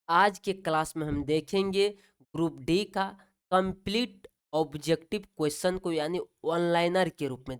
आज के क्लास में हम देखेंगे ग्रुप डी का कंप्लीट ऑब्जेक्टिव क्वेश्चन को, यानी ऑनलाइनर के रूप में।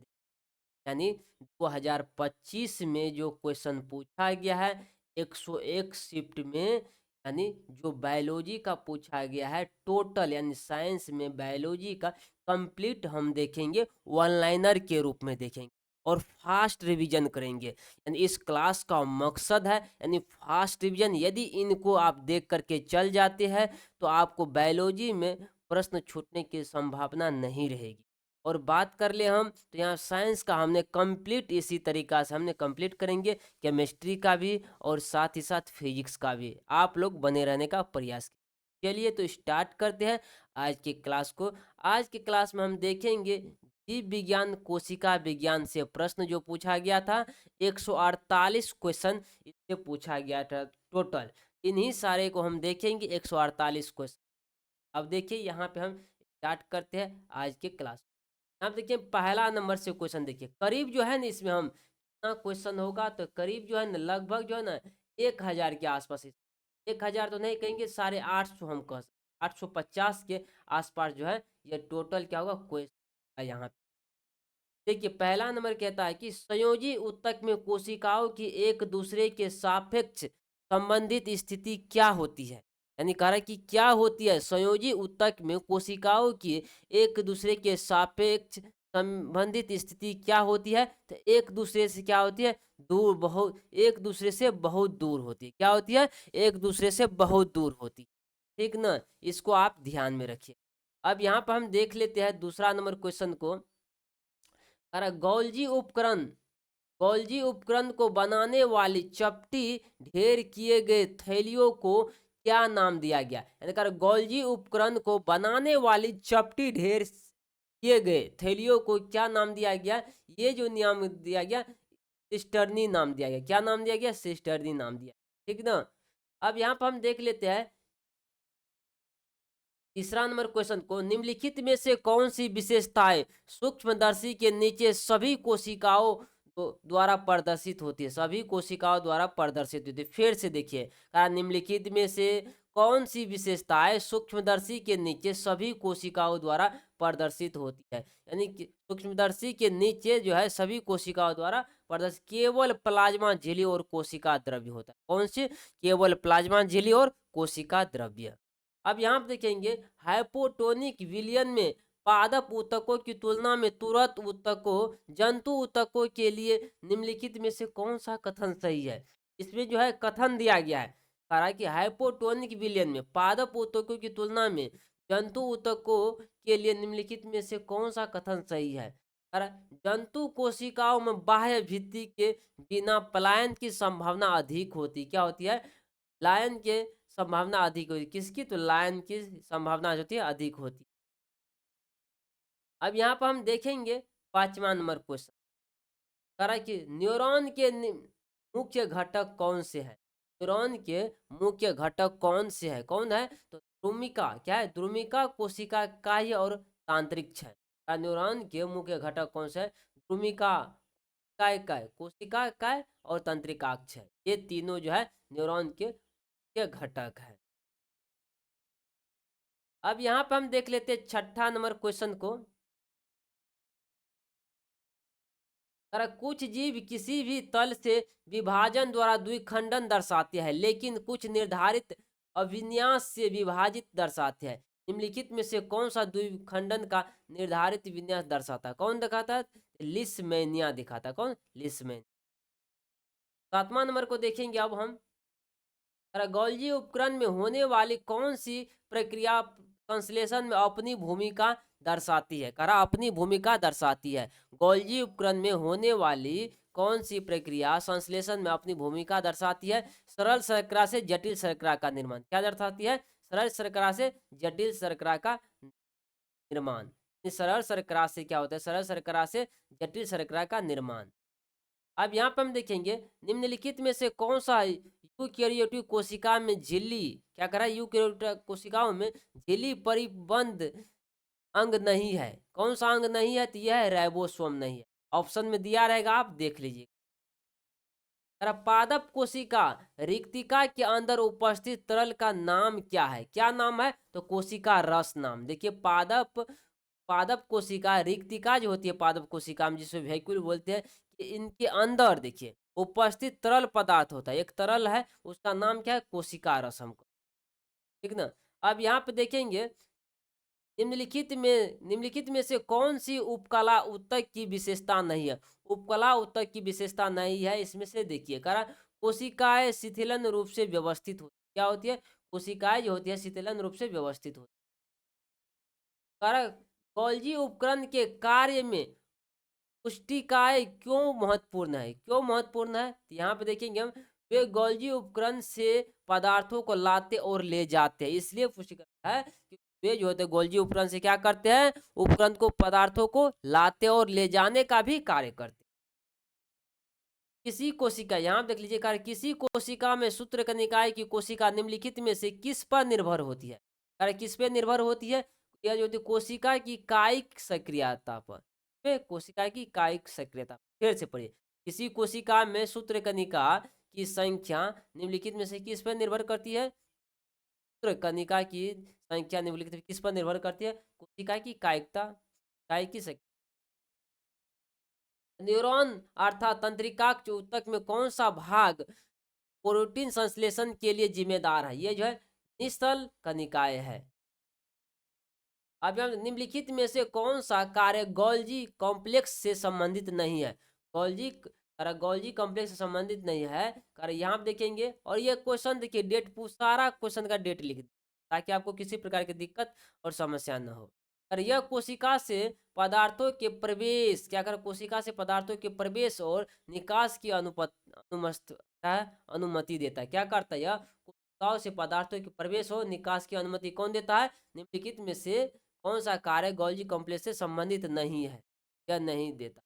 यानी 2025 में जो क्वेश्चन पूछा गया है 101 शिफ्ट में, यानी जो बायोलॉजी का पूछा गया है टोटल, यानी साइंस में बायोलॉजी का कंप्लीट हम देखेंगे, वन लाइनर के रूप में देखेंगे और फास्ट रिवीजन करेंगे। यानी इस क्लास का मकसद है यानी फास्ट रिवीजन। यदि इनको आप देख करके चल जाते हैं तो आपको बायोलॉजी में प्रश्न छूटने की संभावना नहीं रहेगी। और बात कर ले हम तो यहाँ साइंस का हमने कंप्लीट इसी तरीका से हमने कंप्लीट करेंगे, केमिस्ट्री का भी और साथ ही साथ फिजिक्स का भी। आप लोग बने रहने का प्रयास कीजिए। चलिए तो स्टार्ट करते हैं आज की क्लास को। आज की क्लास में हम देखेंगे जीव विज्ञान कोशिका विज्ञान से प्रश्न जो पूछा गया था 148 क्वेश्चन इससे पूछा गया था टोटल। इन्हीं सारे को हम देखेंगे 148 क्वेश्चन। अब देखिए यहाँ पे हम स्टार्ट करते हैं आज के क्लास। आप देखिए पहला नंबर से क्वेश्चन देखिए, करीब जो है ना इसमें हम कितना क्वेश्चन होगा तो करीब जो है ना लगभग जो है ना 1000 के आसपास। 1000 तो नहीं कहेंगे, 850 हम कह 850 के आसपास जो है ये टोटल क्या होगा क्वेश्चन है यहाँ पे। देखिए पहला नंबर कहता है कि संयोजी ऊतक में कोशिकाओं की एक दूसरे के सापेक्ष संबंधित स्थिति क्या होती है। यानी कह रहा है कि क्या होती है संयोजी ऊतक में कोशिकाओं की एक दूसरे के सापेक्ष संबंधित स्थिति क्या होती है। तो एक दूसरे से क्या होती है, दूर, बहुत, एक दूसरे से बहुत दूर होती है। क्या होती है, एक दूसरे से बहुत दूर होती है। ठीक ना, इसको आप ध्यान में रखिए। अब यहाँ पर हम देख लेते हैं दूसरा नंबर क्वेश्चन को। अरे गोल्जी उपकरण को बनाने वाली चपटी ढेर किए गए थैलियों को क्या नाम दिया गया। यानी कर गोल्जी उपकरण को बनाने वाली चपटी ढेर किए गए थैलियों को क्या नाम दिया गया। ये जो नाम दिया गया सिस्टर्नी नाम दिया गया। क्या नाम दिया गया, सिस्टर्नी नाम दिया। ठीक ना। अब यहाँ पर हम देख लेते हैं तीसरा नंबर क्वेश्चन को, निम्नलिखित में से कौन सी विशेषताएं सूक्ष्मदर्शी के नीचे सभी कोशिकाओं द्वारा प्रदर्शित होती है। सभी कोशिकाओं द्वारा प्रदर्शित होती है। फिर से देखिए, निम्नलिखित में से कौन सी विशेषताएं सूक्ष्मदर्शी के नीचे सभी कोशिकाओं द्वारा प्रदर्शित होती है। यानी कि सूक्ष्मदर्शी के नीचे जो है सभी कोशिकाओं द्वारा प्रदर्शित केवल प्लाज्मा झिल्ली और कोशिका द्रव्य होता है। कौन सी, केवल प्लाज्मा झिल्ली और कोशिका द्रव्य। अब यहाँ पे देखेंगे हाइपोटोनिक विलयन में पादप ऊतकों की तुलना में तुरंत ऊतकों जंतु ऊतकों के लिए निम्नलिखित में से कौन सा कथन सही है। इसमें जो है कथन दिया गया है, कह रहा है कि हाइपोटोनिक विलयन में पादप ऊतकों की तुलना में जंतु ऊतकों के लिए निम्नलिखित में से कौन सा कथन सही है। कह रहा है, जंतु कोशिकाओं में बाह्य भित्ति के बिना पलायन की संभावना अधिक होती। क्या होती है, लायन के संभावना अधिक होती है। किसकी, तो लायन की संभावना जो होती है अधिक होती है। अब यहाँ पर हम देखेंगे पांचवा नंबर क्वेश्चन, कह रहा है कि न्यूरॉन के मुख्य घटक कौन से हैं। न्यूरॉन के मुख्य घटक कौन से है, कौन है, तो ध्रुमिका। क्या है, ध्रुमिका, कोशिका काय और तांत्रिक है। न्यूरॉन के मुख्य घटक कौन से है, ध्रुमिका, काय, कोशिका काय और तंत्रिकाक्ष है। ये तीनों जो है न्यूरॉन के मुख्य घटक है। अब यहाँ पे हम देख लेते हैं छठा नंबर क्वेश्चन को। अगर कुछ जीव किसी भी तल से विभाजन द्वारा द्विखंडन दर्शाते हैं, लेकिन कुछ निर्धारित अभिन्यास से विभाजित दर्शाते हैं। निम्नलिखित में से कौन सा द्विखंडन का निर्धारित विन्यास दर्शाता है, कौन दिखाता है, लिस्मेनिया दिखाता है। कौन, लिस्मेनिया। सातवां नंबर को देखेंगे अब हम। गोल्जी उपकरण में होने वाली कौन सी प्रक्रिया संश्लेषण में अपनी भूमिका दर्शाती है। करा अपनी भूमिका दर्शाती है। गोल्जी उपकरण में होने वाली कौन सी प्रक्रिया संश्लेषण में अपनी भूमिका दर्शाती है। सरल शर्करा से जटिल शर्करा का निर्माण। क्या दर्शाती है, सरल शर्करा से जटिल शर्करा का निर्माण। सरल शर्करा से क्या होता है, सरल शर्करा से जटिल शर्करा का निर्माण। अब यहाँ पे हम देखेंगे निम्नलिखित में से कौन सा यूकेरियोटिक कोशिका में झिल्ली, क्या करा, यूकेरियोटिक कोशिकाओं में झिल्ली परिबंध अंग नहीं है। कौन सा अंग नहीं है, तो यह है राइबोसोम नहीं है। ऑप्शन में दिया रहेगा, आप देख लीजिए। पादप कोशिका रिक्तिका के अंदर उपस्थित तरल का नाम क्या है? क्या नाम है? तो कोशिका रस नाम। देखिए पादप पादप कोशिका रिक्तिका जो होती है पादप कोशिका में, जिसे वैक्यूल बोलते हैं, कि इनके अंदर देखिए उपस्थित तरल पदार्थ होता है। एक तरल है, उसका नाम क्या है? कोशिका रस। हमको ठीक ना। अब यहाँ पे देखेंगे, निम्नलिखित में से कौन सी उपकला ऊतक की विशेषता नहीं है? उपकला ऊतक की विशेषता नहीं है इसमें से, देखिए करा कोशिकाएं शिथिलन रूप से व्यवस्थित होती, क्या होती है? कोशिकाएं जो होती है शिथिलन रूप से व्यवस्थित होती। करा गोल्जी उपकरण के कार्य में पुष्टिकाएं क्यों महत्वपूर्ण है? क्यों महत्वपूर्ण है? तो यहाँ पे देखेंगे हम, वे गोल्जी उपकरण से पदार्थों को लाते और ले जाते हैं, इसलिए पुष्टिकर है कि वे जो होते हैं गोल्जी उपकरण से क्या करते हैं? उपकरण को, पदार्थों को लाते और ले जाने का भी कार्य करते हैं। किसी कोशिका, यहाँ देख लीजिए कार्य, किसी कोशिका में सूत्रकनिकाय की कोशिका निम्नलिखित में से किस पर निर्भर होती है? कार्य किस पे निर्भर होती है? यह जो होती है कोशिका की कायिक सक्रियता पर। कोशिका की कायिक सक्रियता, फिर से पढ़िए। किसी कोशिका में सूत्रकनिका की संख्या निम्नलिखित में से किस पर निर्भर करती है? सूत्रकनिका की संख्या निम्नलिखित में किस पर निर्भर करती है? कोशिका की कायिकता, कायिकी सक्रियता। न्यूरॉन अर्थात तंत्रिका ऊतक में कौन सा भाग प्रोटीन संश्लेषण के लिए जिम्मेदार है? ये जो है निस्तल कनिकाय है। अब हम निम्नलिखित में से कौन सा कार्य गोल्जी कॉम्प्लेक्स से संबंधित नहीं है? गोल्जी कॉम्प्लेक्स से संबंधित नहीं है कार्य, यहाँ आप देखेंगे। और ये क्वेश्चन देखिए, डेट पूछ, सारा क्वेश्चन का डेट लिख, ताकि आपको किसी प्रकार की दिक्कत और समस्या न हो। और यह कोशिका से पदार्थों के प्रवेश, क्या कर, कोशिका से पदार्थों के प्रवेश और निकास की अनुमति देता है। क्या करता है? यह कोशिकाओं से पदार्थों के प्रवेश और निकास की अनुमति कौन देता है? निम्नलिखित में से कौन सा कार्य गोल्जी कॉम्प्लेक्स से संबंधित नहीं है? या नहीं देता।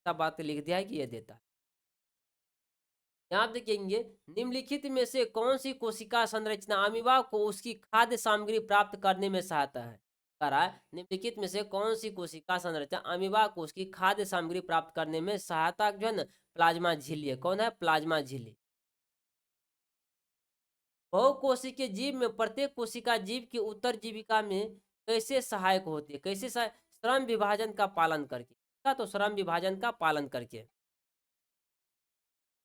सब बात लिख दिया है कि यह देता है। यहाँ देखेंगे, निम्नलिखित में से कौन सी कोशिका संरचना अमीबा को उसकी खाद्य सामग्री प्राप्त करने में सहायता है? करा निम्नलिखित में से कौन सी कोशिका संरचना अमीबा को उसकी खाद्य सामग्री प्राप्त करने में सहायता, जो है ना, प्लाज्मा झिल्ली है। कौन है? प्लाज्मा झिल्ली। बहुकोशिकीय जीव में प्रत्येक कोशिका जीव की उत्तरजीविका में कैसे सहायक होती है? कैसे श्रम विभाजन का पालन करके। तो श्रम विभाजन का पालन करके।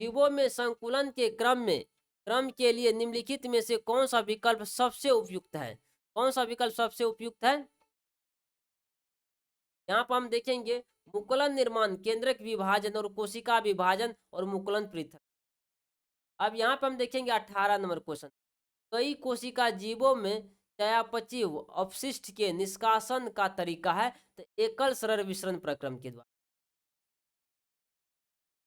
जीवों में संकुलन के क्रम के लिए निम्नलिखित में से कौन सा विकल्प सबसे उपयुक्त है? कौन सा विकल्प सबसे उपयुक्त है? यहाँ पर हम देखेंगे, मुकुलन निर्माण, केंद्रक विभाजन और कोशिका विभाजन और मुकुलन पृथक। अब यहाँ पर हम देखेंगे 18 नंबर क्वेश्चन। कई कोशिका जीवों में चयापचय अपशिष्ट के निष्कासन का तरीका है, तो एकल सरल विसरण प्रक्रम के द्वारा।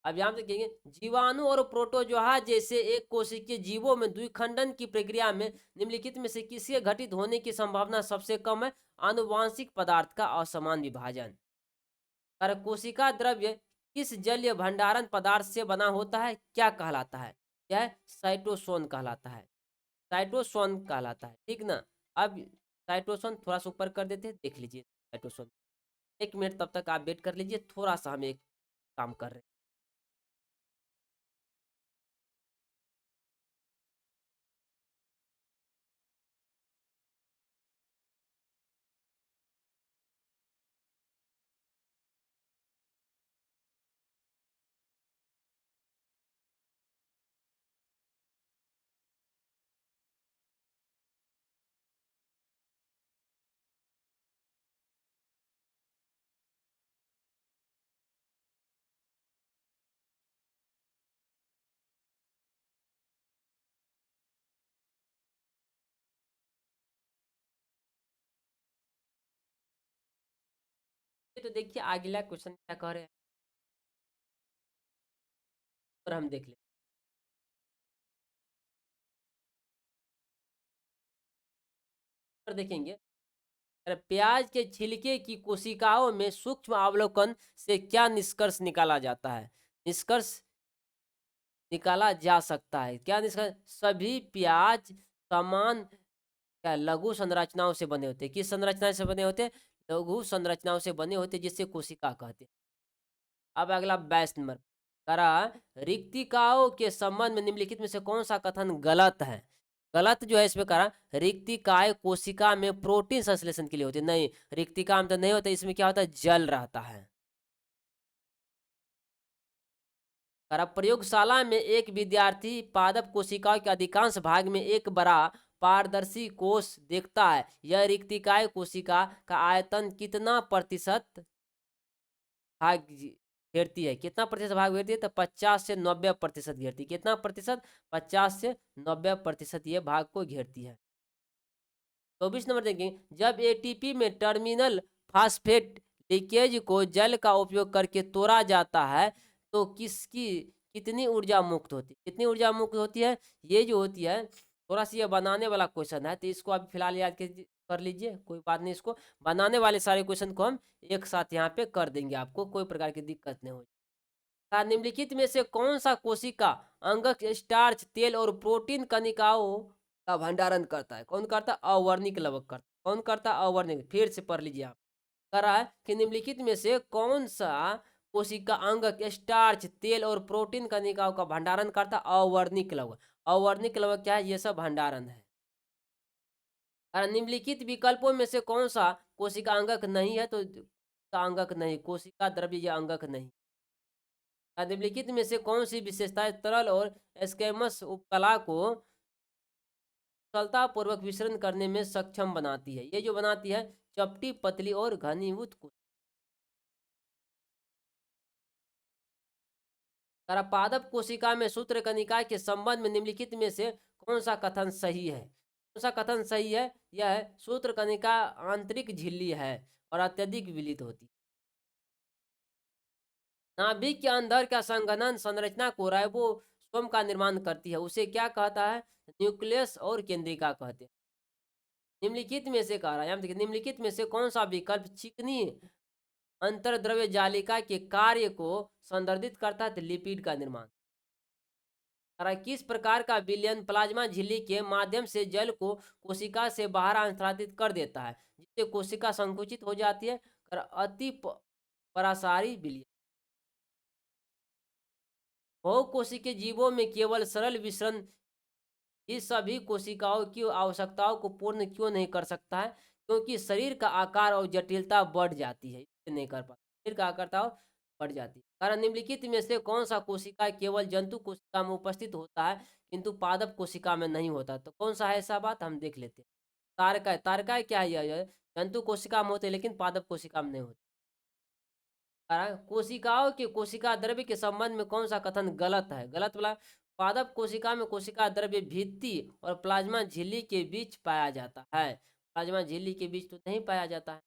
अब यहाँ देखेंगे, जीवाणु और प्रोटोजोआ जैसे एक कोशिकीय जीवों में द्विखंडन की प्रक्रिया में निम्नलिखित में से किसके घटित होने की संभावना सबसे कम है? आनुवांशिक पदार्थ का असमान विभाजन। और कोशिका द्रव्य किस जलीय भंडारण पदार्थ से बना होता है? क्या कहलाता है? यह साइटोसोन कहलाता है। साइटोसोन कहलाता है, ठीक ना। अब साइटोसोन थोड़ा सा ऊपर कर देते हैं, देख लीजिए साइटोसोन। 1 मिनट तब तक आप वेट कर लीजिए, थोड़ा सा हम एक काम कर रहे हैं। तो देखिए अगला क्वेश्चन क्या कह रहे हैं, और हम देख लें। और देखेंगे, प्याज के छिलके की कोशिकाओं में सूक्ष्म अवलोकन से क्या निष्कर्ष निकाला जाता है? निष्कर्ष निकाला जा सकता है, क्या निष्कर्ष? सभी प्याज समान, क्या, लघु संरचनाओं से बने होते हैं। किस संरचना से बने होते हैं? लघु संरचनाओं से बने होते हैं, जिससे कोशिका कहते हैं। अब अगला 22 नंबर, करा रिक्तिकाओं के संबंध में निम्नलिखित में से कौन सा कथन गलत है? गलत जो है इसमें करा रिक्तिकाएं कोशिका में प्रोटीन संश्लेषण के लिए होती है। नहीं, रिक्तिका में तो नहीं होता, इसमें क्या होता है, जल रहता है। करा प्रयोगशाला में एक विद्यार्थी पादप कोशिकाओं के अधिकांश भाग में एक बड़ा पारदर्शी कोष देखता है। यह रिक्तिकाएं कोशिका का आयतन कितना प्रतिशत भाग घेरती है? कितना प्रतिशत भाग घेरती है? तो 50 से 90% घेरती है। कितना प्रतिशत? 50 से 90% ये भाग को घेरती है। 24 नंबर देखेंगे, जब एटीपी में टर्मिनल फास्फेट लीकेज को जल का उपयोग करके तोड़ा जाता है तो किसकी कितनी ऊर्जा मुक्त होती है? कितनी ऊर्जा मुक्त होती है? ये जो होती है, थोड़ा सा ये बनाने वाला क्वेश्चन है तो इसको आप फिलहाल याद कर लीजिए, कोई बात नहीं। इसको बनाने वाले सारे क्वेश्चन को हम एक साथ यहाँ पे कर देंगे, आपको कोई प्रकार की दिक्कत नहीं होगी। निम्नलिखित में से कौन सा कोशिका अंगक स्टार्च तेल और प्रोटीन कणिकाओं का भंडारण करता है? कौन करता है? अवर्णिक लवक करता है। कौन करता है? अवर्णिक। फिर से पढ़ लीजिए आप। कह रहा है कि निम्नलिखित में से कौन सा कोशिका अंगक स्टार्च तेल और प्रोटीन कणिकाओं का भंडारण करता है? अवर्णिक लवक। अवर्णिक लवक क्या है? ये सब भंडारण है। निम्नलिखित विकल्पों में से कौन सा कोशिका अंगक नहीं है? तो अंगक नहीं, कोशिका द्रव्य या अंगक नहीं। निम्नलिखित में से कौन सी विशेषताएं तरल और स्केमस उपकला को सरलतापूर्वक विसरण करने में सक्षम बनाती है? ये जो बनाती है, चपटी, पतली और घनीभूत पादप कोशिका में सूत्रकणिका के संबंध में निम्नलिखित में से कौन सा कथन सही है? कौन सा कथन सही है? यह है सूत्रकणिका आंतरिक झिल्ली है और अत्यधिक विलित होती है। नाभिक के अंदर का संघनन संरचना को राइबोसोम का निर्माण करती है, उसे क्या कहता है? न्यूक्लियस और केंद्रिका कहते हैं। निम्नलिखित में से कह रहा है, यहाँ देखिए, निम्नलिखित में से कौन सा विकल्प चिकनी अंतर्द्रव्य जालिका के कार्य को संदर्भित करता है? तो लिपिड का निर्माण। किस प्रकार का विलयन प्लाज्मा झिल्ली के माध्यम से जल को कोशिका से बाहर स्थानांतरित कर देता है, जिससे कोशिका संकुचित हो जाती है? अति परासारी विलयन। बहुकोशिकीय जीवों में केवल सरल विसरण इस सभी कोशिकाओं की आवश्यकताओं को पूर्ण क्यों नहीं कर सकता है? क्योंकि शरीर का आकार और जटिलता बढ़ जाती है, इससे नहीं कर पाता। शरीर का आकार बढ़ जाती है। कारण निम्नलिखित में से कौन सा कोशिका केवल जंतु कोशिका में उपस्थित होता है किंतु पादप कोशिका में नहीं होता? तो कौन सा है ऐसा बात, हम देख लेते हैं। तारकाय। तारकाय क्या है? यह जंतु कोशिका में होते हैं लेकिन पादप कोशिका में नहीं होते। कोशिकाओं के कोशिका द्रव्य के संबंध में कौन सा कथन गलत है? गलत वाला, पादप कोशिका में कोशिका द्रव्य भित्ति और प्लाज्मा झिल्ली के बीच पाया जाता है। प्लाज्मा झिल्ली के बीच तो नहीं पाया जाता है।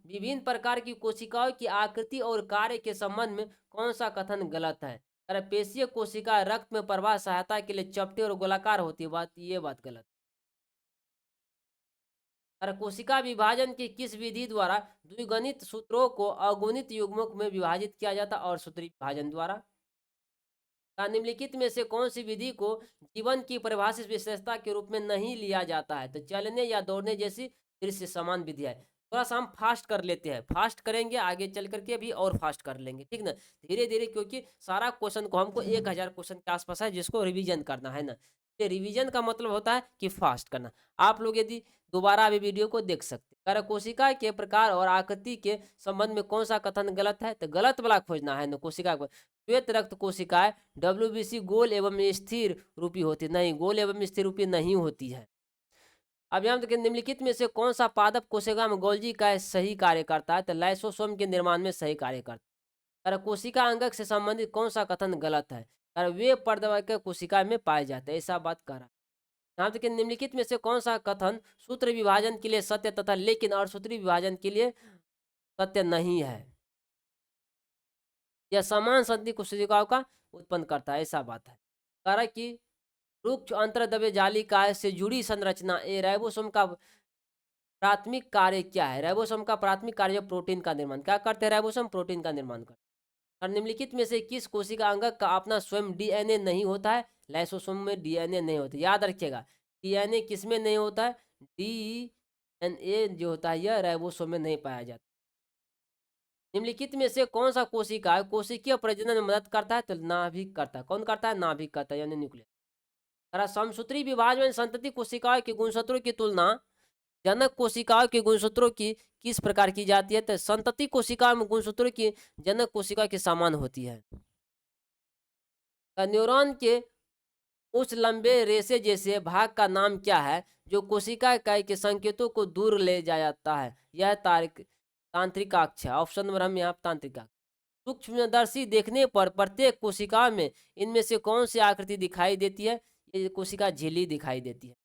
विभिन्न प्रकार की कोशिकाओं की आकृति और कार्य के संबंध में कौन सा कथन गलत है? पेशीय कोशिका रक्त में प्रवाह सहायता के लिए चपटी और गोलाकार होती है, ये बात गलत। कोशिका विभाजन की किस विधि द्वारा द्विगुणित सूत्रों को अगुणित युग्मक में विभाजित किया जाता? और सूत्री विभाजन द्वारा। निम्नलिखित में से कौन सी विधि को जीवन की परिभाषित विशेषता के रूप में नहीं लिया जाता है? तो चलने या दौड़ने जैसी दृश्य समान विधि है। थोड़ा सा हम फास्ट कर लेते हैं, फास्ट करेंगे आगे चल करके भी और फास्ट कर लेंगे, ठीक ना, धीरे धीरे, क्योंकि सारा क्वेश्चन को हमको 1000 क्वेश्चन के आसपास है जिसको रिवीजन करना है ना। ये रिवीजन का मतलब होता है कि फास्ट करना। आप लोग यदि दोबारा अभी वीडियो को देख सकते हैं। कोशिका के प्रकार और आकृति के संबंध में कौन सा कथन गलत है? तो गलत वाला खोजना है ना। कोशिका श्वेत रक्त कोशिकाएं WBC गोल एवं स्थिर रूपी होती, नहीं, गोल एवं स्थिर रूपी नहीं होती है। अब यहाँ देखिए, निम्नलिखित में से कौन सा पादप कोशिका में गोल्जी का सही कार्य करता है? तो लाइसोसोम के निर्माण में सही कार्य करता है। कोशिका अंगक से संबंधित कौन सा कथन गलत है? वे पर्दवक कोशिका में पाए जाते हैं, ऐसा बात कर रहा है। यहाँ देखिए, निम्नलिखित में से कौन सा कथन सूत्र विभाजन के लिए सत्य तथा लेकिन असूत्री विभाजन के लिए सत्य नहीं है? यह समान संधि कोशिकाओं का उत्पन्न करता है, ऐसा बात है। कारण कि रुक्ष अंतर्द्रव्य जालिका से जुड़ी संरचना ए राइबोसोम का प्राथमिक कार्य क्या है? राइबोसोम का प्राथमिक कार्य प्रोटीन का निर्माण। क्या करते हैं राइबोसोम? प्रोटीन का निर्माण करते हैं। और निम्नलिखित में से किस कोशिका अंगक का अपना स्वयं डीएनए नहीं होता है? लाइसोसोम में डीएनए नहीं होता, याद रखिएगा। डीएनए किस में नहीं होता है? डीएनए जो होता है यह राइबोसोम में नहीं पाया जाता। निम्नलिखित में से कौन सा कोशिका कोशिकीय प्रजनन में मदद करता है? तो नाभिक करता है। कौन करता है? नाभिक करता है, यानी न्यूक्लियस। समसूत्री विभाजन संतति कोशिकाओं के गुणसूत्रों की तुलना जनक कोशिकाओं के गुणसूत्रों की किस प्रकार की जाती है? तो संतति कोशिकाओं में गुणसूत्रों की जनक कोशिका के समान होती है। न्यूरॉन के उस लंबे रेशे जैसे भाग का नाम क्या है जो कोशिका इकाई के संकेतों को दूर ले जाता है? यह तांत्रिक अक्ष है। ऑप्शन नंबर हम यहाँ तांत्रिक अक्ष। सूक्ष्मदर्शी देखने पर प्रत्येक कोशिका में इनमें से कौन सी आकृति दिखाई देती है? ये कोशिका झिल्ली दिखाई देती है।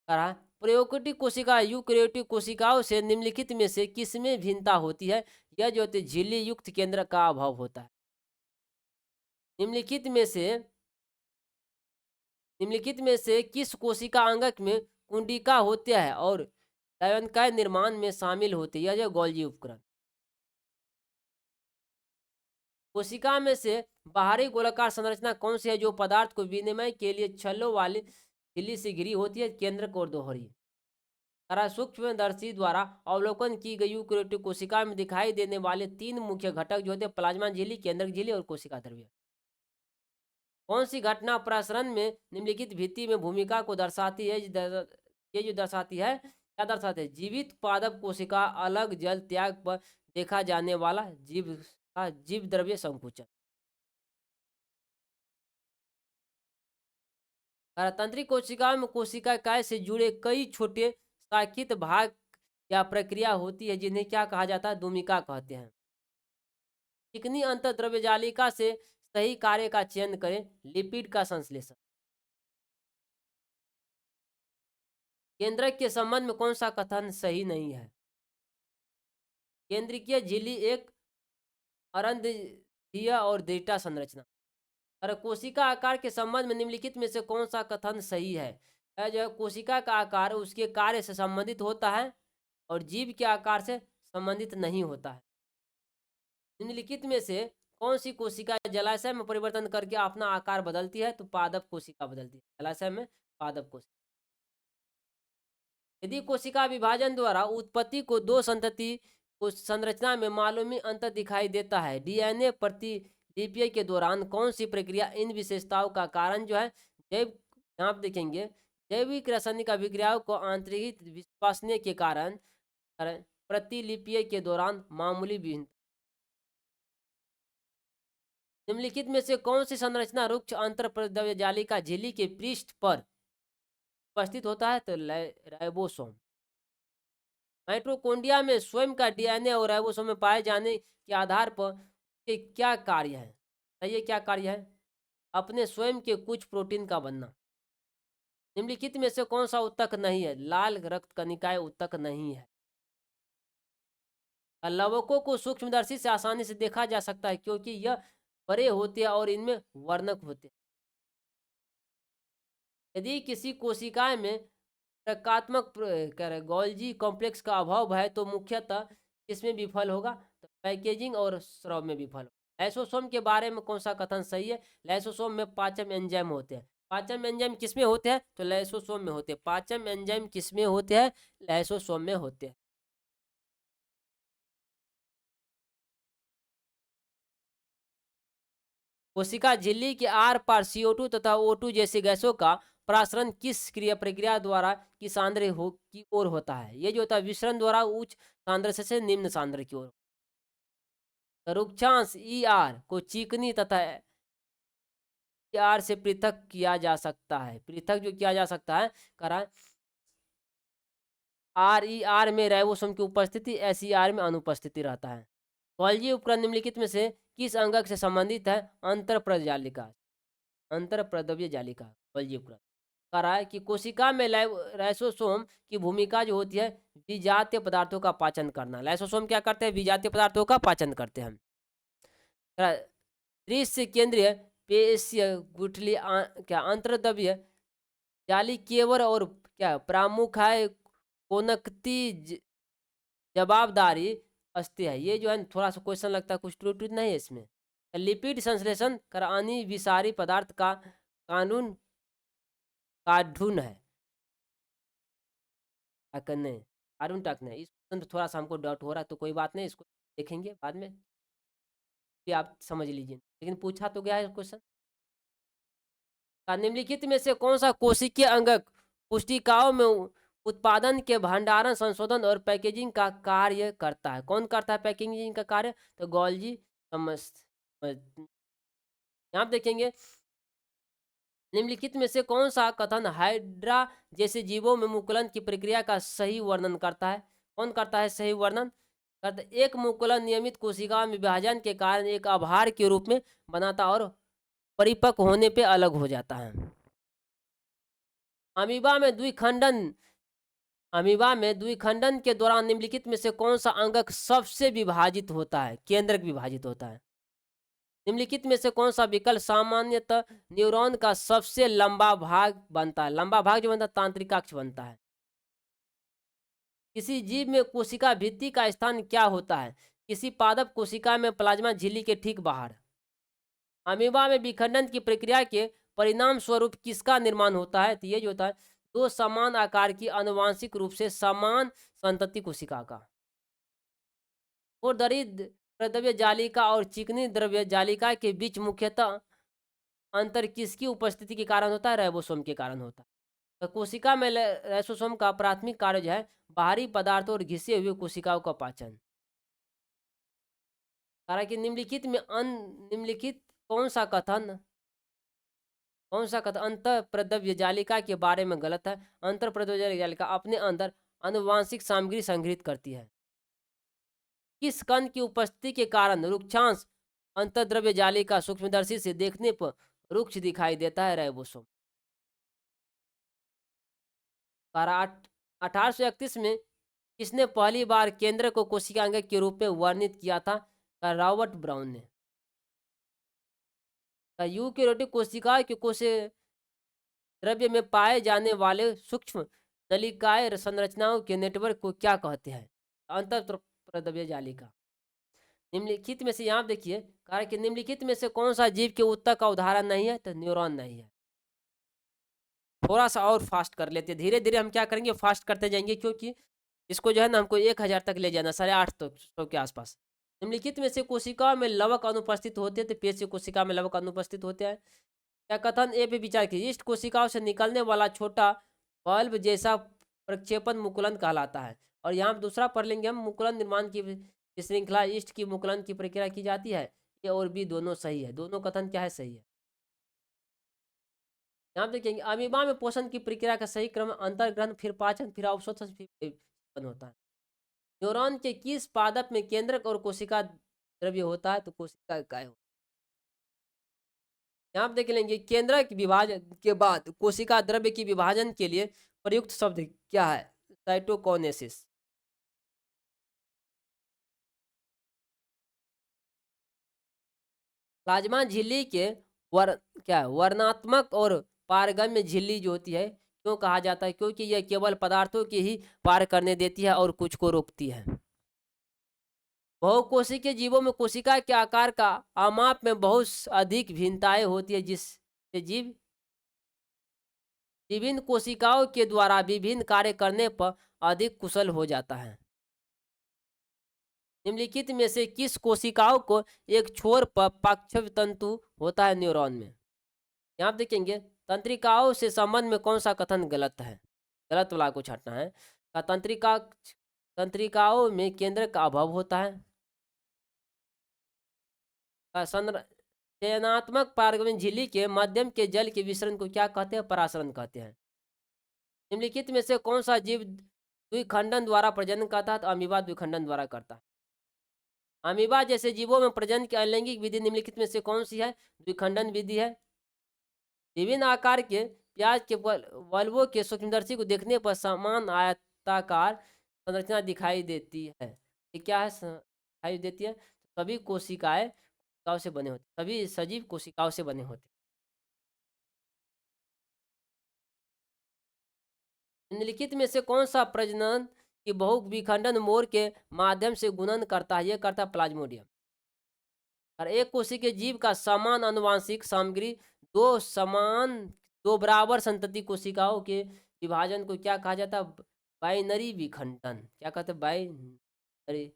प्रोकैरियोटिक कोशिका यूकेरियोटिक कोशिकाओं से निम्नलिखित में से किसमें भिन्नता होती है? यह जो होती है झिल्ली युक्त केंद्र का अभाव होता है। निम्नलिखित में से किस कोशिका अंगक में कुंडिका होते हैं और लयनकाय निर्माण में शामिल होते हैं? यह जो गोल्जी उपकरण। कोशिका में से बाहरी गोलाकार संरचना कौन सी है जो पदार्थ को विनिमय के लिए छल्लों वाली झिल्ली से घिरी होती है? केंद्रक और दोहरी। सूक्ष्मदर्शी द्वारा अवलोकन की गई यूकेरियोटिक कोशिका में दिखाई देने वाले तीन मुख्य घटक जो होते हैं प्लाज्मा झिल्ली, केंद्रक झिल्ली और कोशिका द्रव्य। कौन सी घटना प्रसरण में निम्नलिखित भित्ति में भूमिका को दर्शाती है? ये जो दर्शाती है, क्या दर्शाते हैं? जीवित पादप कोशिका अलग जल त्याग पर देखा जाने वाला जीव द्रव्य संकुचन। तंत्रिक कोशिकाओं में कोशिका काय से जुड़े कई छोटे शाखित भाग या प्रक्रिया होती है जिन्हें क्या कहा जाता है? दूमिका कहते हैं। चिकनी अंतःद्रव्य जालिका से सही कार्य का चयन करें। लिपिड का संश्लेषण। केंद्रक के संबंध में कौन सा कथन सही नहीं है? केंद्रीय झिल्ली एक अरंध्रीय और डेल्टा संरचना। और कोशिका आकार के संबंध में निम्नलिखित में से कौन सा कथन सही है? यह जो है कोशिका का आकार उसके कार्य से संबंधित होता है और जीव के आकार से संबंधित नहीं होता है। निम्नलिखित में से कौन सी कोशिका जलाशय में परिवर्तन करके अपना आकार बदलती है? तो पादप कोशिका बदलती है। जलाशय में पादप कोशिका। यदि कोशिका विभाजन द्वारा उत्पत्ति को दो संतति को संरचना में मालूमी अंतर दिखाई देता है, डीएनए प्रतिलिपि के दौरान कौन सी प्रक्रिया इन विशेषताओं का कारण जो है जैव, यहाँ आप देखेंगे जैविक रासायनिक अभिक्रियाओं को आंतरिक विश्वासने के कारण प्रतिलिपि के दौरान मामूली भिन्नता। निम्नलिखित में से कौन सी संरचना रुक्ष अंतःद्रव्य जालिका झिल्ली के पृष्ठ पर उपस्थित होता है? तो राइबोसोम। माइटोकॉन्ड्रिया में स्वयं का डीएनए और राइबोसोम में पाए जाने के आधार पर के क्या कार्य है? ये क्या कार्य है? अपने स्वयं के कुछ प्रोटीन का बनना। निम्नलिखित में से कौन सा उत्तक नहीं है? लाल रक्त कणिकाएं उत्तक नहीं है। लवकों को सूक्ष्मदर्शी से आसानी से देखा जा सकता है क्योंकि यह बड़े होते हैं और इनमें वर्णक होते हैं। यदि किसी कोशिका में प्रकात्मक गोल्जी कॉम्प्लेक्स का अभाव है तो मुख्यतः किसमें विफल होगा? तो पैकेजिंग और स्राव में विफल होगा। लाइसोसोम के बारे में कौन सा कथन सही है? लाइसोसोम में पाचन एंजाइम होते हैं। पाचन एंजाइम किसमें होते हैं? तो लाइसोसोम में होते हैं। पाचन एंजाइम किसमें होते हैं? लाइसोसोम में होते हैं। कोशिका झिल्ली के आर पार CO2 तथा O2 जैसी गैसों का प्रसारण किस प्रक्रिया द्वारा की सांद्र की ओर होता है? ये जो होता है विसरण द्वारा उच्च सांद्र से निम्न सांद्र की ओर। रुक्षांश ER को चिकनी तथा ER से पृथक किया जा सकता है। पृथक जो किया जा सकता है करा RER में राइबोसोम की उपस्थिति, SER में अनुपस्थिति रहता है। गोल्जी उपकरण निम्नलिखित में से किस अंगक से संबंधित है? अंतःप्रजालिका, अंतःप्रद्रव्य जालिका। गोल्जी उपकरण कह रहा है कि कोशिका में लाइसोसोम की भूमिका जो होती है विजातीय पदार्थों का पाचन करना। लाइसोसोम क्या करते हैं? विजातीय पदार्थों का पाचन करते हैं। दृश्य केंद्रीय पेशीय गुठली क्या अंतर्द्रव्य जाली केवर और क्या प्रमुख है कोनकती जवाबदारी अस्ति है। ये जो है थोड़ा सा क्वेश्चन लगता है, कुछ त्रुटि नहीं है इसमें। लिपिड संश्लेषण करानी विषारी पदार्थ का कानून काढून है। काढून टाकना है। थोड़ा सा हमको डाउट हो रहा है, तो कोई बात नहीं, इसको देखेंगे बाद में, फिर आप समझ लीजिए। लेकिन पूछा तो गया है क्वेश्चन, निम्नलिखित में से कौन सा कोशिकीय अंगक पुस्तिकाओं में उत्पादन के भंडारण, संशोधन और पैकेजिंग का कार्य करता है? कौन करता है पैकेजिंग का कार्य? तो गोल्जी समझ। यहाँ देखेंगे, निम्नलिखित में से कौन सा कथन हाइड्रा जैसे जीवों में मुकुलन की प्रक्रिया का सही वर्णन करता है? कौन करता है सही वर्णन? करता एक मुकुलन नियमित कोशिका में विभाजन के कारण एक आभार के रूप में बनाता और परिपक्व होने पे अलग हो जाता है। अमीबा में द्विखंडन, अमीबा में द्विखंडन के दौरान निम्नलिखित में से कौन सा अंगक सबसे विभाजित होता है? केंद्रक विभाजित होता है। निम्नलिखित में से कौन सा विकल्प सामान्यतः न्यूरॉन का सबसे लंबा भाग बनता है? लंबा भाग जो बनता है तांत्रिकाक्ष बनता है। किसी जीव में कोशिका भित्ति का स्थान क्या होता है? किसी पादप कोशिका में प्लाज्मा झिल्ली के ठीक बाहर। अमीबा में विखंडन की प्रक्रिया के परिणाम स्वरूप किसका निर्माण होता है? तो ये जो होता है दो समान आकार की आनुवांशिक रूप से समान संतति कोशिका का। और दरिद्र प्रद्रव्य जालिका और चिकनी द्रव्य जालिका के बीच मुख्यतः अंतर किसकी उपस्थिति के कारण होता है? राइबोसोम के कारण होता है। तो कोशिका में राइबोसोम का प्राथमिक कार्य जो है बाहरी पदार्थों और घिसे हुए कोशिकाओं का पाचन। हालांकि निम्नलिखित में निम्नलिखित कौन सा कथन अंतर प्रद्रव्य जालिका के बारे में गलत है? अंतर प्रद्रव्य जालिका अपने अंदर आनुवांशिक सामग्री संग्रहित करती है। किस कण की उपस्थिति के कारण रुक्षांश अंतर्द्रव्य जालिका सूक्ष्मदर्शी से देखने पर रुक्ष दिखाई देता है? राइबोसोम। 1831 में किसने पहली बार केंद्र को कोशिका अंग के रूप में वर्णित किया था? रॉबर्ट ब्राउन ने। यूकेरियोटिक कोशिका के कोशिका द्रव्य में पाए जाने वाले सूक्ष्म नलिकाएं संरचनाओं के नेटवर्क को क्या कहते हैं? अंतर प्रद्रव्य जालिका। निम्नलिखित में से यहाँ देखिए, कारण कि निम्नलिखित में से कौन सा जीव के उत्तर का उदाहरण नहीं है? तो न्यूरॉन नहीं है। थोड़ा सा और फास्ट कर लेते हैं, धीरे धीरे हम क्या करेंगे फास्ट करते जाएंगे, क्योंकि इसको जो है ना हमको 1000 तक ले जाना, 850 के आसपास। निम्नलिखित में से कोशिका में लवक अनुपस्थित होते हैं? तो पेट से कोशिका में लवक अनुपस्थित होते हैं। क्या कथन ए पे विचार कीजिए, इष्ट कोशिकाओं से निकलने वाला छोटा बल्ब जैसा प्रक्षेपण मुकुलन कहलाता है। और यहाँ दूसरा पढ़ लेंगे हम, मुकुलन निर्माण की श्रृंखला इष्ट की मुकुलन की प्रक्रिया की जाती है। ए और बी दोनों सही है, दोनों कथन क्या है सही है। यहाँ देखेंगे अमीबा में पोषण की प्रक्रिया का सही क्रम अंतर्ग्रहण, फिर पाचन, फिर अवशोषण, फिर विभेदन होता है। न्यूरॉन के किस पादप में केंद्रक और कोशिका द्रव्य होता है? तो कोशिका काय होता है। यहाँ देख लेंगे केंद्रक विभाजन के बाद कोशिका द्रव्य की विभाजन के लिए प्रयुक्त शब्द क्या है? साइटोकाइनेसिस। प्लाज्मा झिल्ली के क्या है? वर्णात्मक और पारगम्य झिल्ली जो होती है, क्यों कहा जाता है? क्योंकि यह केवल पदार्थों के ही पार करने देती है और कुछ को रोकती है। बहुकोशिकीय जीवों में कोशिका के आकार का आमाप में बहुत अधिक भिन्नताएं होती है, जिससे जीव विभिन्न कोशिकाओं के द्वारा विभिन्न कार्य करने पर अधिक कुशल हो जाता है। निम्नलिखित में से किस कोशिकाओं को एक छोर पर पार्श्व तंतु होता है? न्यूरॉन में। यहाँ आप देखेंगे तंत्रिकाओं से संबंध में कौन सा कथन गलत है? गलत वाला को छाटना है। तंत्रिकाओं में केंद्र का अभाव होता है। चयनात्मक पारगमन झिल्ली के माध्यम के जल के विसरण को क्या कहते हैं? परासरण कहते हैं। निम्नलिखित में से कौन सा जीव द्विखंडन द्वारा प्रजनन करता है? तो अमीबा द्विखंडन द्वारा करता है। अमीबा जैसे जीवों में प्रजनन की अलैंगिक विधि निम्नलिखित में से कौन सी है? द्विखंडन विधि है। विभिन्न आकार के प्याज के वल्वों के सूक्ष्मदर्शी को देखने पर समान आयताकार संरचना दिखाई देती है। ये क्या है? दिखाई देती है। सभी कोशिकाओं से बने होते, सभी सजीव कोशिकाओं से बने होते। निम्नलिखित में से कौन सा प्रजनन की बहुविखंडन मोर के माध्यम से गुणन करता है? यह करता है प्लाज्मोडियम। और एक कोशिकीय के जीव का समान आनुवांशिक सामग्री दो बराबर संतति कोशिकाओं के विभाजन को क्या कहा जाता है? बाइनरी विखंडन क्या कहते हैं? बाइनरी,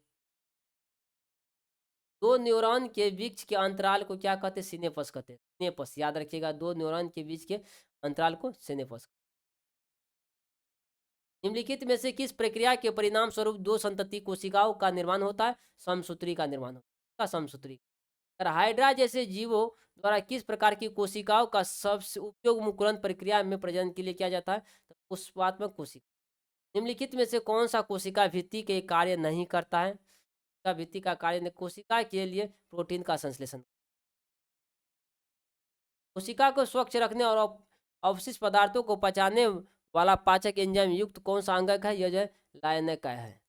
दो न्यूरॉन के बीच के अंतराल को क्या कहते हैं? सिनेपस कहते हैं। सिनेपस याद रखिएगा, दो न्यूरॉन के बीच के अंतराल को सिनेपस। निम्नलिखित में से किस प्रक्रिया के परिणाम स्वरूप दो संतति कोशिकाओं का निर्माण होता है? समसूत्री का निर्माण होता है। समसूत्री। हाइड्रा जैसे जीवों द्वारा किस प्रकार की कोशिकाओं का सबसे उपयोग मुकुलन प्रक्रिया में प्रजनन के लिए किया जाता है? तो पुष्पात्मक कोशिका। निम्नलिखित में से कौन सा कोशिका भित्ति के कार्य नहीं करता है? कोशिका भित्ति का कार्य कोशिका के लिए प्रोटीन का संश्लेषण। कोशिका को स्वच्छ रखने और अवशिष्ट पदार्थों को पचाने वाला पाचक एंजाइम युक्त कौन सा अंगक है? यह जो लायनक है।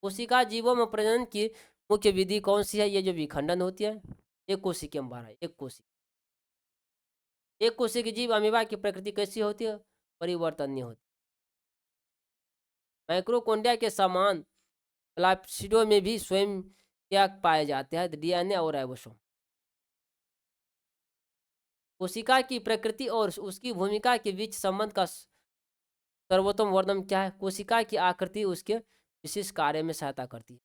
कोशिका जीवों में प्रजनन की मुख्य विधि कौन सी है? ये जो विखंडन होती है। एक कोशिका में बारह, एक कोशिका जीव अमीबा की प्रकृति कैसी होती है? परिवर्तनीय होती है। माइक्रोकोंडिया के समान प्लास्मिडों में भी स्वयं क्या पाए जाते हैं? डीएनए और राइबोसोम। कोशिका की प्रकृति और उसकी भूमिका के बीच संबंध का सर्वोत्तम वर्णन क्या है? कोशिका की आकृति उसके विशेष कार्य में सहायता करती है।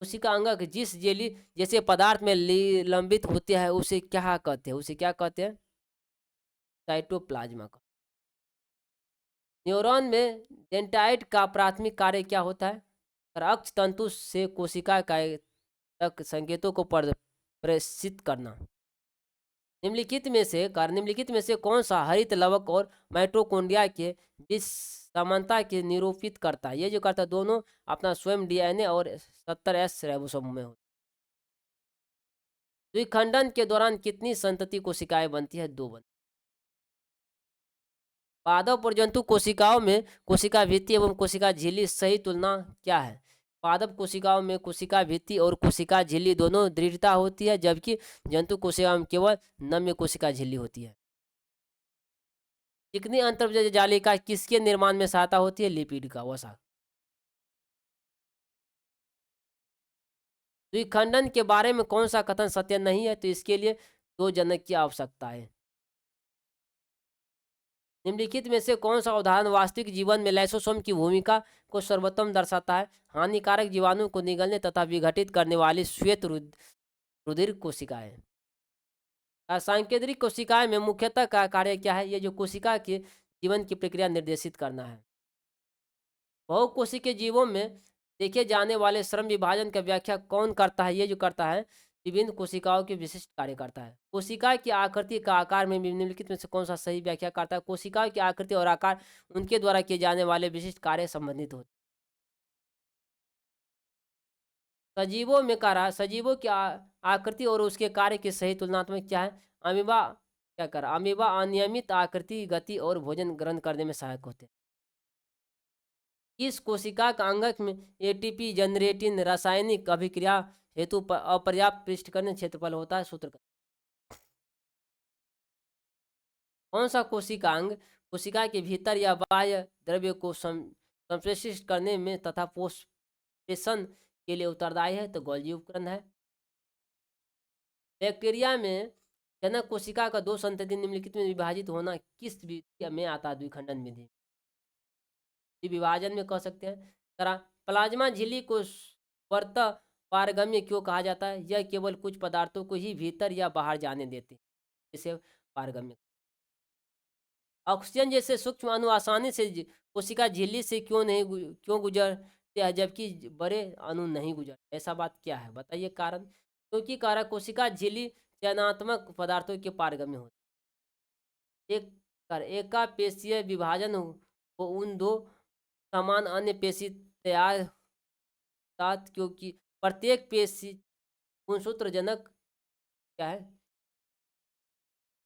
कोशिका अंगक जिस जेली जैसे पदार्थ में लंबित होते हैं उसे क्या कहते हैं? उसे क्या कहते हैं? साइटोप्लाज्मा का। न्यूरॉन में डेंड्राइट का प्राथमिक कार्य क्या होता है? अक्ष तंतु से कोशिका का तक संकेतों को प्रेषित करना। निम्नलिखित में से कौन सा हरित लवक और माइटोकॉन्ड्रिया के बीच समानता के निरूपित करता है? ये जो करता है दोनों अपना स्वयं डीएनए और 70S राइबोसोम में हो। द्विखंडन के दौरान कितनी संतति कोशिकाएं बनती है? दो बनती। पादप प्रजंतु कोशिकाओं में कोशिका भित्ति एवं कोशिका झिल्ली सही तुलना क्या है? पादप कोशिकाओं में कोशिका भित्ति और कोशिका झिल्ली दोनों दृढ़ता होती है, जबकि जंतु कोशिकाओं में केवल नम्य कोशिका झिल्ली होती है। चिकनी अंतर्जालीय जालिका किसके निर्माण में सहायता होती है? लिपिड का वसा। द्विखंडन के बारे में कौन सा कथन सत्य नहीं है? तो इसके लिए दो जनक की आवश्यकता है। निम्नलिखित में से कौन सा उदाहरण वास्तविक जीवन में लाइसोसोम की भूमिका को सर्वोत्तम दर्शाता है? हानिकारक जीवाणु को निगलने तथा विघटित करने वाली श्वेत रुधिर कोशिकाएं। सांकेंद्रिक कोशिकाएं में मुख्यतः का कार्य क्या है? ये जो कोशिका के जीवन की प्रक्रिया निर्देशित करना है। बहुकोशिकीय जीवों में देखे जाने वाले श्रम विभाजन का व्याख्या कौन करता है? ये जो करता है विभिन्न कोशिकाओं के विशिष्ट कार्य करता है। कोशिका की आकृति का आकार में निम्नलिखित में से कौन सा सही व्याख्या करता है? कोशिकाओं की आकृति और आकार उनके द्वारा किए जाने वाले विशिष्ट कार्य संबंधित होते हैं। सजीवों में सजीवों की आकृति और उसके कार्य की सही तुलनात्मक क्या है? अमीबा क्या कर अमीबा अनियमित आकृति, गति और भोजन ग्रहण करने में सहायक होते हैं। इस कोशिका का अंगक में एटीपी जनरेटिन रासायनिक अभिक्रिया हेतु अपर्याप्त पृष्ठकरण क्षेत्रफल होता है? सूत्र कौन सा कोशिका अंग कोशिका के भीतर या बाह्य द्रव्य को संप्रेषित करने में तथा पोषण के लिए उत्तरदायी है? तो गोल्जी उपकरण है। बैक्टीरिया में जनक कोशिका का दो संतति निम्नलिखित में विभाजित होना किस विधि में आता है? द्विखंडन विधि। विभाजन में कह सकते हैं। तरह प्लाज्मा झिल्ली को वर्त पारगम्य क्यों कहा जाता है? यह केवल कुछ पदार्थों को ही भीतर या बाहर जाने देते, इसे पारगम्य। ऑक्सीजन जैसे सूक्ष्म अणु आसानी से कोशिका झिल्ली से क्यों गुजरते हैं जबकि बड़े अणु नहीं गुजरते? ऐसा बात क्या है? बताइए कारण। क्योंकि कारण कोशिका झिल्ली चयनात्मक पदार्थों के पारगम्य होते। एकापेशीय विभाजन को उन दो समान अन्य पेशी तैयार साथ, क्योंकि प्रत्येक पेशी गुणसूत्रजनक क्या है?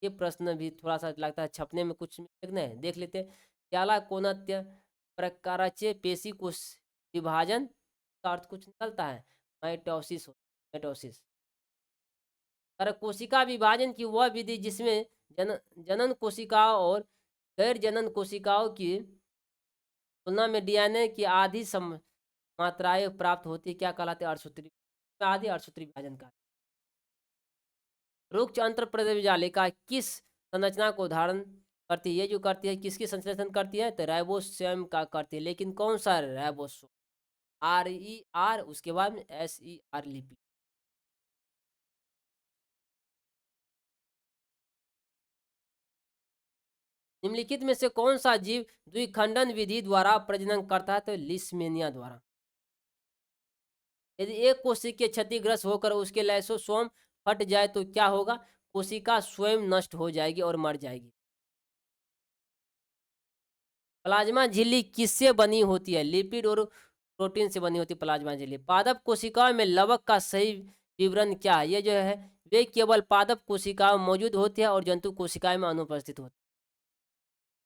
ये प्रश्न भी थोड़ा सा लगता है छपने में कुछ देखना है, देख लेते हैं। त्याला कोणत्य प्रकारचे पेशी कोश विभाजन का अर्थ कुछ निकलता है? माइटोसिस। कोशिका विभाजन की वह विधि जिसमें जनन कोशिकाओं और गैर जनन कोशिकाओं की तुलना में डीएनए की आधी मात्राएं प्राप्त होती है, क्या कहलाते हैं? अर्धसूत्री। आधी अर्धसूत्री विभाजन का। रुक्ष अंतर प्रजालिका किस संरचना को धारण करती है, ये जो करती है किसकी संश्लेषण करती है? तो राइबोसोम का करती है, लेकिन कौन सा राइबोसोम? RER, उसके बाद में SER लिपिड। निम्नलिखित में से कौन सा जीव द्विखंडन विधि द्वारा प्रजनन करता है? तो लिस्मेनिया द्वारा। यदि एक कोशिकीय क्षतिग्रस्त होकर उसके लाइसोसोम फट जाए तो क्या होगा? कोशिका स्वयं नष्ट हो जाएगी और मर जाएगी। प्लाज्मा झिल्ली किससे बनी होती है? लिपिड और प्रोटीन से बनी होती है प्लाज्मा झिल्ली। पादप कोशिकाओं में लवक का सही विवरण क्या है? ये जो है वे केवल पादप कोशिकाओं में मौजूद होती है और जंतु कोशिकाएं में अनुपस्थित होती है।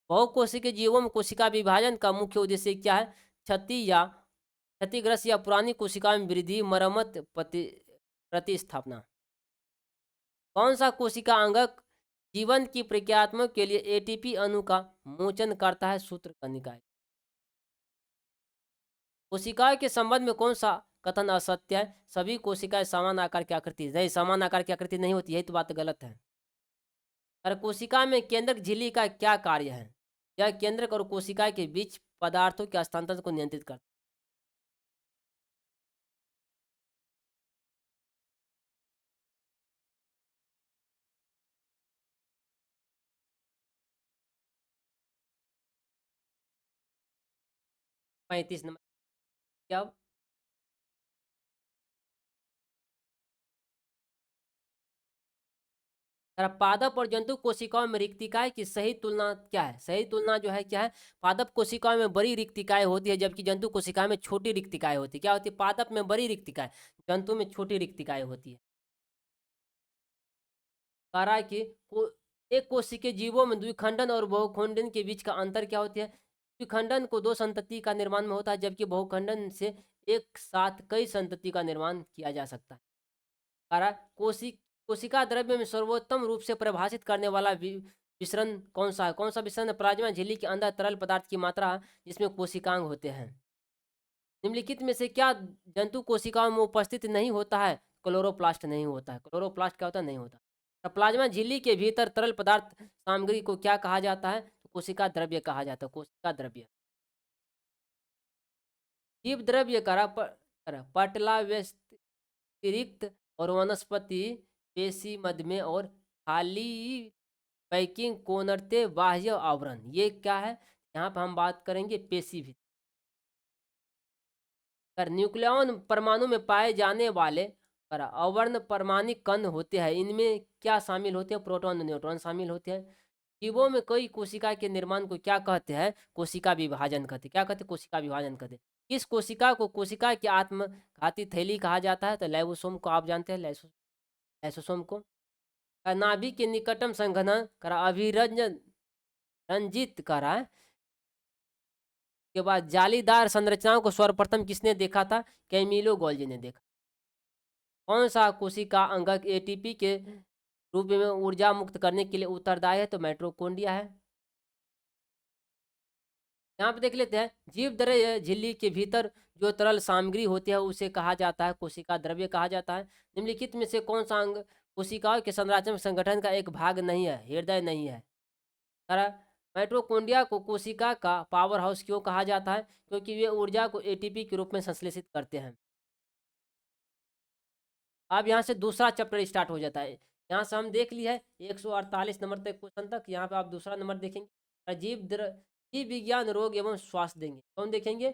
बहुकोशिकीय जीवों में कोशिका विभाजन का मुख्य उद्देश्य क्या है? क्षतिग्रस्त या पुरानी कोशिकाओं में वृद्धि, मरम्मत, प्रतिस्थापना। कौन सा कोशिका अंगक जीवन की प्रक्रियात्मक के लिए एटीपी अणु का मोचन करता है? सूत्रकनिका। कोशिकाओं के संबंध में कौन सा कथन असत्य है? सभी कोशिकाएं समान आकार की आकृति नहीं, समान आकार की आकृति नहीं होती, यही तो बात गलत है। और कोशिका में केंद्रक झिल्ली का क्या कार्य है? यह केंद्रक और कोशिका के बीच पदार्थों के हस्तांतरण को नियंत्रित करता है। 35 नंबर। क्या? पादप और जंतु कोशिकाओं में रिक्तिकाएं की सही तुलना क्या है? सही तुलना जो है क्या है? पादप कोशिकाओं में बड़ी रिक्तिकाएं होती है, जबकि जंतु कोशिकाओं में छोटी रिक्तिकाएं होती है। क्या होती है? पादप में बड़ी रिक्तिकाएं, जंतु में छोटी रिक्तिकाएं होती है। कह रहा है कि एक कोशिकीय जीवों में द्विखंडन और बहुखंडन के बीच का अंतर क्या होती है? द्विखंडन को दो संतति का निर्माण में होता है, जबकि बहुखंडन से एक साथ कई संतति का निर्माण किया जा सकता है। कह रहा है कोशिका द्रव्य में सर्वोत्तम रूप से परिभाषित करने वाला विसरण कौन सा है? कौन सा विसरण? प्लाज्मा झिल्ली के अंदर तरल पदार्थ की मात्रा जिसमें कोशिकांग होते हैं। निम्नलिखित में से क्या जंतु कोशिकाओं में उपस्थित नहीं होता है? क्लोरोप्लास्ट नहीं होता है। क्लोरोप्लास्ट क्या होता है? नहीं होता। तो प्लाज्मा झिल्ली के भीतर तरल पदार्थ सामग्री को क्या कहा जाता है? तो कोशिका द्रव्य कहा जाता है। कोशिका द्रव्य। जीव द्रव्य करा पटला व्यतिरिक्त और वनस्पति पेशी मध्य में और खाली पैकिंग कोनरते बाह्य आवरण, ये क्या है? यहाँ पर हम बात करेंगे पेशी भी। न्यूक्लियॉन परमाणु में पाए जाने वाले अवर्ण परमाणिक कण होते हैं, इनमें क्या शामिल होते हैं? प्रोटॉन और न्यूट्रॉन शामिल होते हैं। जीवों में कई कोशिका के निर्माण को क्या कहते हैं? कोशिका विभाजन कहते हैं। क्या कहते हैं? कोशिका विभाजन कहते हैं। किस कोशिका को कोशिका की आत्मघाती थैली कहा जाता है? तो लाइसोसोम को आप जानते हैं, लाइसोसोम को। नाभिक के निकटम संघनन करा अभिरंजन रंजित करा के बाद जालीदार संरचनाओं को सर्वप्रथम किसने देखा था? कैमिलो गोल्जी ने देखा। कौन सा कोशिका अंगक एटीपी के रूप में ऊर्जा मुक्त करने के लिए उत्तरदायी है? तो माइटोकॉन्ड्रिया है। यहाँ पे देख लेते हैं, जीव द्रव्य झिल्ली के भीतर जो तरल सामग्री होती है उसे कहा जाता है कोशिका द्रव्य कहा जाता है। निम्नलिखित में से कौन सा अंग कोशिकाओं के संरचनात्मक संगठन का एक भाग नहीं है? हृदय नहीं है। सारा माइटोकॉन्ड्रिया को कोशिका का पावर हाउस क्यों कहा जाता है? क्योंकि वे ऊर्जा को एटीपी के रूप में संश्लेषित करते हैं। अब यहाँ से दूसरा चैप्टर स्टार्ट हो जाता है। यहाँ से हम देख लिया है 148 नंबर तक क्वेश्चन तक। यहाँ पे आप दूसरा नंबर देखेंगे, जीव विज्ञान रोग एवं स्वास्थ्य देंगे। कौन देखेंगे?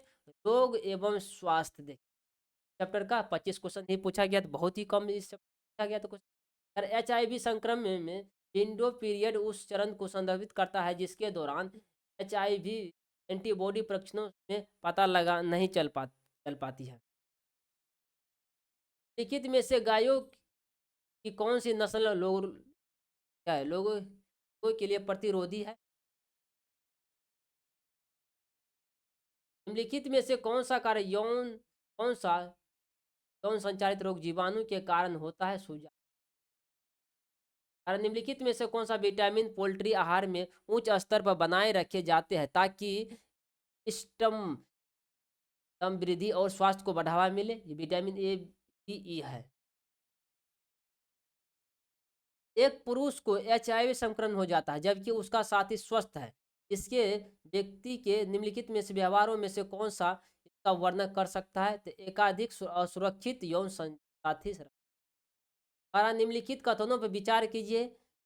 रोग एवं स्वास्थ्य देखेंगे। चैप्टर का 25 क्वेश्चन ही पूछा गया, तो बहुत ही कम इस चैप्टर पूछा गया। तो क्वेश्चन HIV संक्रमण में विंडो पीरियड उस चरण को संदर्भित करता है जिसके दौरान HIV एंटीबॉडी परीक्षणों में पता लगा नहीं चल पाती है। लिखित में से गायों की कौन सी नस्ल क्या है लोगों के लिए प्रतिरोधी है? निम्नलिखित में से कौन सा कार्य कौन सा यौन संचारित रोग जीवाणु के कारण होता है? सूजा। और निम्नलिखित में से कौन सा विटामिन पोल्ट्री आहार में उच्च स्तर पर बनाए रखे जाते हैं ताकि स्टम वृद्धि और स्वास्थ्य को बढ़ावा मिले? ये विटामिन A, B, E है। एक पुरुष को एचआईवी संक्रमण हो जाता है जबकि उसका साथी स्वस्थ है, इसके व्यक्ति के निम्नलिखित में से व्यवहारों में से कौन सा इसका वर्णन कर सकता है? तो एकाधिक असुरक्षित यौन साथी द्वारा निम्नलिखित कथनों पर विचार कीजिए।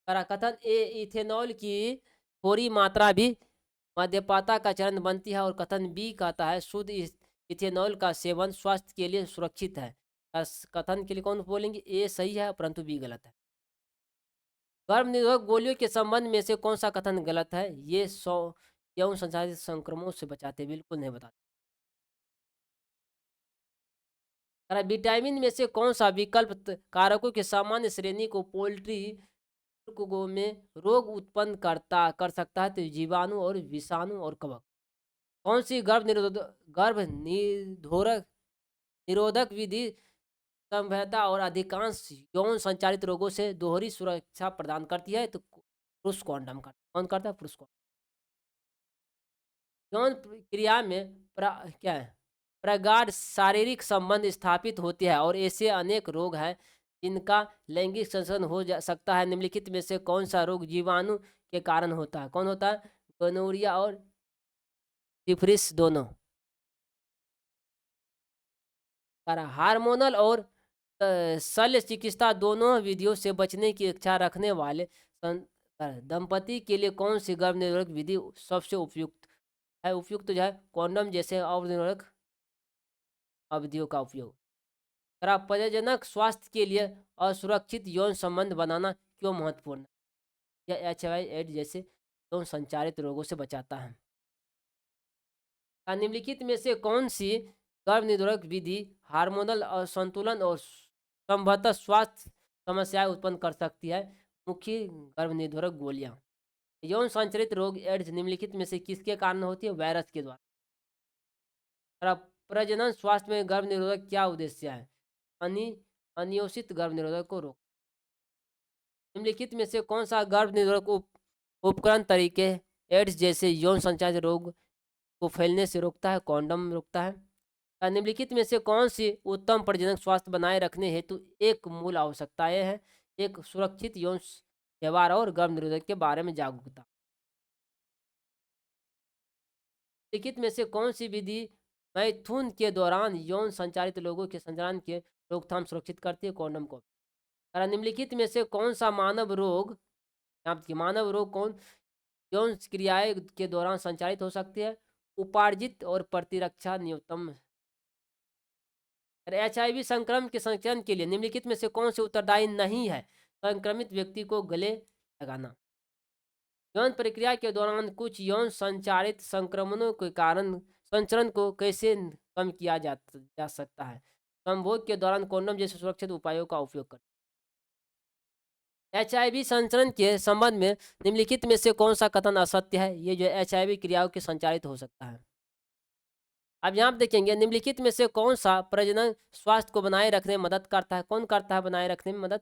कथन ए, इथेनॉल की थोड़ी मात्रा भी मद्यपाता का चरण बनती है, और कथन बी कहता है शुद्ध इथेनॉल का सेवन स्वास्थ्य के लिए सुरक्षित है। कथन के लिए कौन बोलेंगे? ए सही है परंतु बी गलत है। गर्भ निरोधक गोलियों के संबंध में से कौन सा कथन गलत है? ये 100 यौन संचालित संक्रमणों से बचाते, बिल्कुल नहीं बताते। विटामिन में से कौन सा विकल्प कारकों के सामान्य श्रेणी को पोल्ट्री को में रोग उत्पन्न कर सकता है? तो जीवाणु और विषाणु और कवक। कौन सी गर्भ निरोधक निरोधक विधि संभवतः और अधिकांश यौन संचालित रोगों से दोहरी सुरक्षा प्रदान करती है? तो पुरुष कॉन्डम का। कौन करता है? पुरुष कॉन्डम। यौन क्रिया में क्या है? प्रगाढ़ शारीरिक संबंध स्थापित होते हैं, और ऐसे अनेक रोग हैं जिनका लैंगिक संशोधन हो जा सकता है। निम्नलिखित में से कौन सा रोग जीवाणु के कारण होता है? कौन होता है? गोनोरिया और सिफिलिस दोनों। हार्मोनल और शल्य चिकित्सा दोनों विधियों से बचने की इच्छा रखने वाले दंपति के लिए कौन सी गर्भ निरोधक विधि सबसे उपयुक्त है? उपयुक्त जो है कॉन्डम जैसे अवनिरोधक अवधियों का उपयोग। प्रजनक स्वास्थ्य के लिए असुरक्षित यौन संबंध बनाना क्यों महत्वपूर्ण है? यह एचआईवी एड्स जैसे यौन संचारित रोगों से बचाता है। निम्नलिखित में से कौन सी गर्भ निरोधक विधि हार्मोनल असंतुलन और संभवतः स्वास्थ्य समस्याएं उत्पन्न कर सकती है? मुख्य गर्भ निरोधक गोलियां। यौन संचारित रोग एड्स निम्नलिखित में से किसके कारण होती है? वायरस के द्वारा। प्रजनन स्वास्थ्य में गर्भ निरोधक क्या उद्देश्य है? अनियोजित गर्भ निरोधक को रोक। निम्नलिखित में से कौन सा गर्भ निरोधक उपकरण तरीके एड्स जैसे यौन संचारित रोग को फैलने से रोकता है? कॉन्डम रोकता है। निम्नलिखित में से कौन सी उत्तम प्रजनन स्वास्थ्य बनाए रखने हेतु एक मूल आवश्यकताएं हैं? एक सुरक्षित यौन व्यवहार और गर्भ निरोधक के बारे में जागरूकता। निम्नलिखित में से कौन सी विधि मैथुन के दौरान यौन संचारित लोगों के संचालन के रोकथाम सुरक्षित करती है? कॉन्डम को। निम्नलिखित में से कौन सा मानव रोग, मानव रोग कौन यौन क्रियाएं के दौरान संचालित हो सकती है? उपार्जित और प्रतिरक्षा न्यूनतम। एचआईवी संक्रमण के संचरण के लिए निम्नलिखित में से कौन से उत्तरदायी नहीं है? संक्रमित व्यक्ति को गले लगाना। यौन प्रक्रिया के दौरान कुछ यौन संचारित संक्रमणों के कारण संचरण को कैसे कम किया जा सकता है? संभोग के दौरान कॉन्डम जैसे सुरक्षित उपायों का उपयोग कर। एचआईवी संचरण के संबंध में निम्नलिखित में से कौन सा कथन असत्य है? ये जो एचआईवी क्रियाओं के संचालित हो सकता है। अब यहाँ देखेंगे निम्नलिखित में से कौन सा प्रजनन स्वास्थ्य को बनाए रखने में मदद करता है? कौन करता है बनाए रखने में मदद?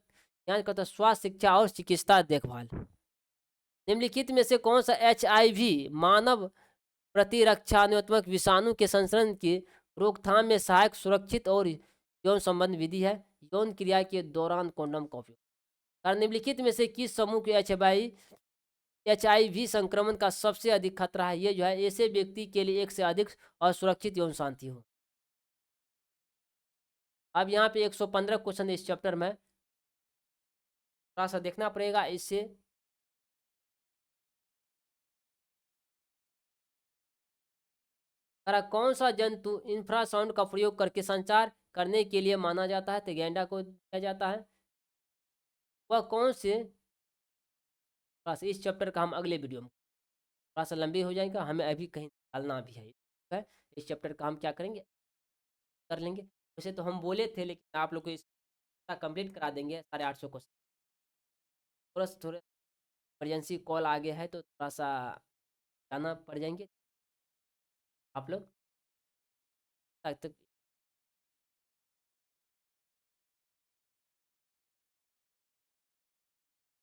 यहाँ कहता है स्वास्थ्य शिक्षा और चिकित्सा देखभाल। निम्नलिखित में से कौन सा एचआईवी मानव प्रतिरक्षात्मक विषाणु के संचरण की रोकथाम में सहायक सुरक्षित और यौन संबंध विधि है? यौन क्रिया के दौरान कॉन्डम का उपयोग। निम्नलिखित में से किस समूह के एचआईवी संक्रमण का सबसे अधिक खतरा है? ये जो है ऐसे व्यक्ति के लिए एक से अधिक असुरक्षित यौन शांति हो। अब यहाँ पे 115 क्वेश्चन इस चैप्टर में थोड़ा सा देखना पड़ेगा। इससे कौन सा जंतु इंफ्रासाउंड का प्रयोग करके संचार करने के लिए माना जाता है? तो गैंडा को दिया जाता है। वह कौन से, थोड़ा सा इस चैप्टर का हम अगले वीडियो में, थोड़ा सा लंबी हो जाएगा, हमें अभी कहीं डालना भी है। इस चैप्टर का हम क्या करेंगे, कर लेंगे। वैसे तो हम बोले थे लेकिन आप लोग को इसका कंप्लीट करा देंगे 850 क्वेश्चन। थोड़ा इमरजेंसी कॉल आ गया है तो थोड़ा सा जाना पड़ जाएंगे आप लोग तक